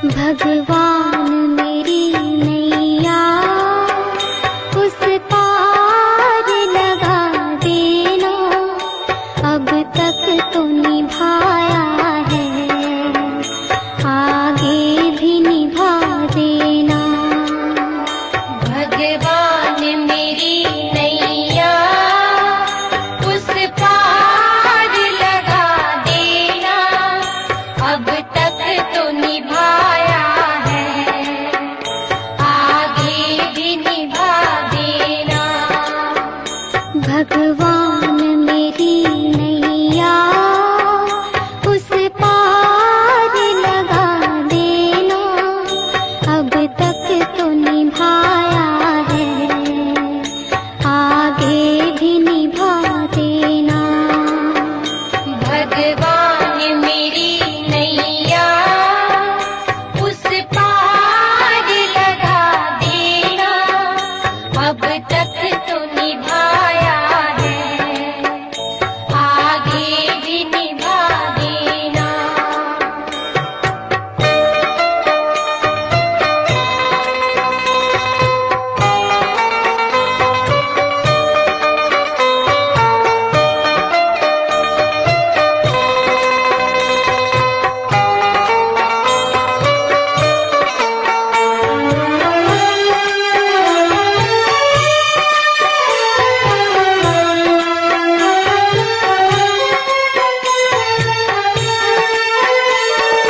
भगवान मेरी नैया उस पार लगा देना, अब तक तो निभाया है, आगे भी निभा देना। भगवान मेरी नैया उस पार लगा देना, अब तक तो निभाया है, आगे भी निभा देना। भगवान मेरी नैया उस पार लगा देना, अब तक तो निभाया है, आगे भी निभा देना। भगवान मेरी नैया उस पार लगा देना, अब तक तो निभाया है, आगे भी निभा देना।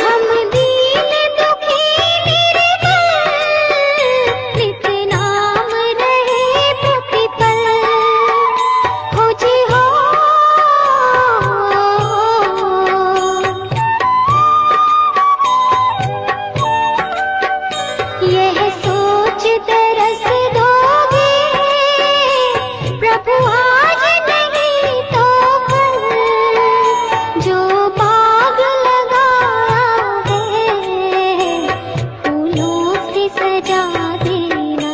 हम दीन दुखी निर्बल, नित नाम रहे प्रतिपल, हो जी हो। यह सोच तरस दोगे प्रभु आज नहीं तो कल, जो बाग लगाया है फूलों से सजा देना।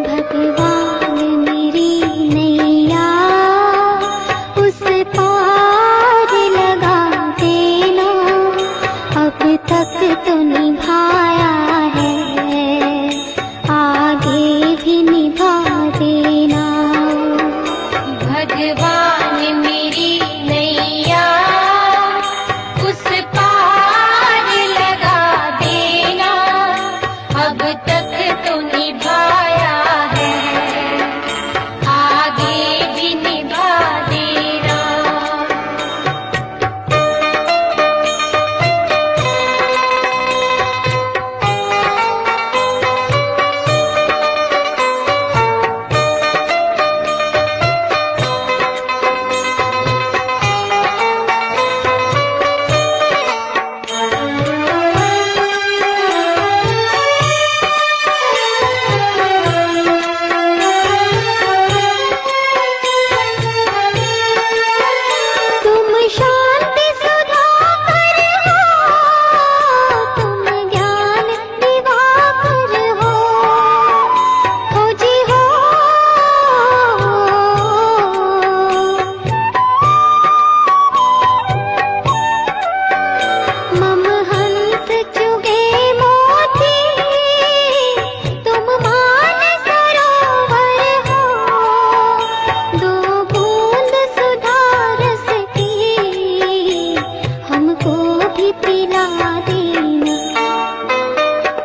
भगवान मेरी नैया उस पार लगा देना, अब तक तो निभाया है, आगे भी निभा देना। भगवान मेरी नैया उस पार लगा देना, अब तक तो निभाया है, आगे भी निभा देना। तुम शांति सुधाकर हो, तुम ज्ञान दिवाकर हो जी हो। मम हंस चुगे मोती, तुम मान सरोवर हो, दो बूंद सुधा रस की हमको भी पिला देना।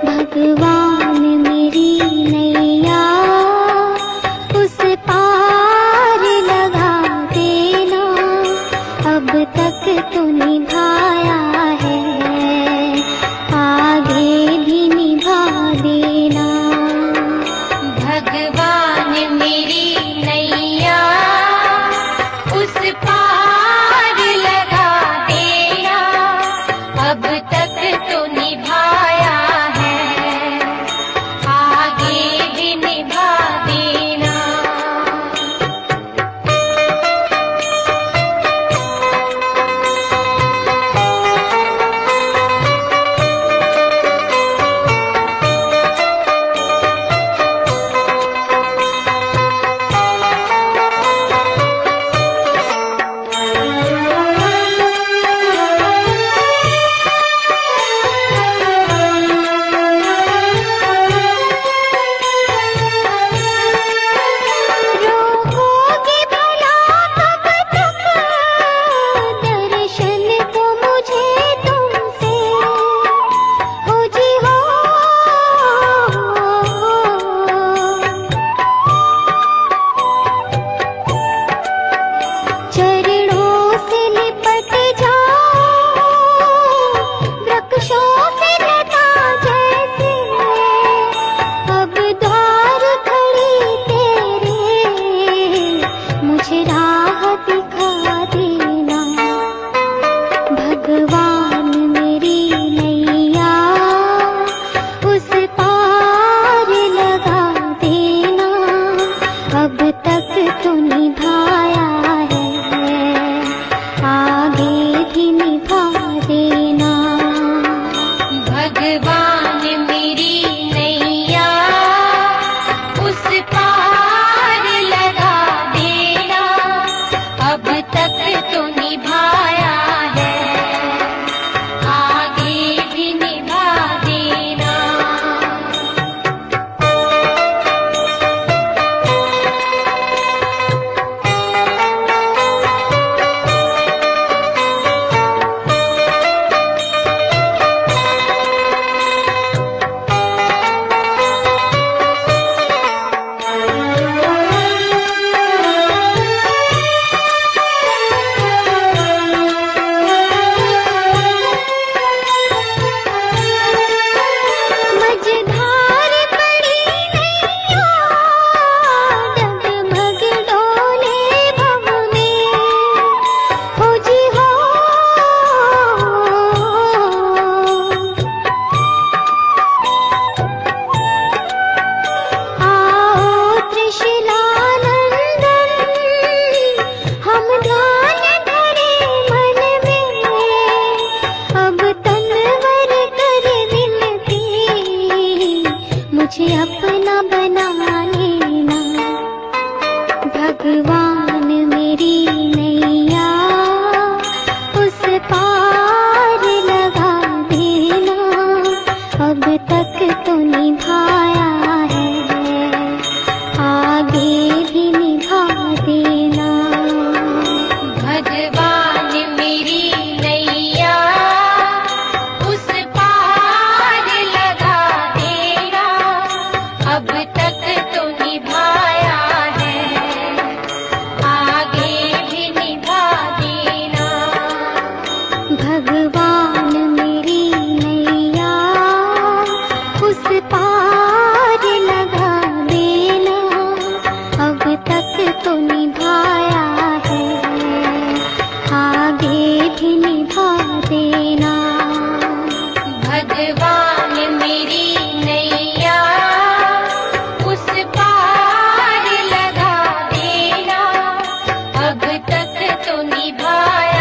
भगवान मेरी नैया उस पार लगा देना, अब तक तो निभाया है, आगे भी निभा देना। भगवान मेरी नैया उस पार लगा देना, अब तक भगवान मेरी नैया उस पार लगा देना, अब तक तो निभाया है, आगे भी निभा देना। मझधार पड़ी नैया, डगमग डोले भव में, हो जी हो। आओ त्रिशूलानंदन, हम ध्यान धरे मन में, अब तनवर कर विनती, मुझे अपना बना लेना। भगवान मेरी नैया उस पार लगा देना, अब तक तो निभाया है, आगे भी निभा देना। भगवान मेरी नैया उस पार लगा देना, अब तक तो निभाया है, आगे भी निभा देना। भगवान मेरी नैया उस पार लगा देना, अब तक तो निभाया है, आगे भी निभा देना। भगवान मेरी नैया उस पार लगा देना, अब तक तो निभाया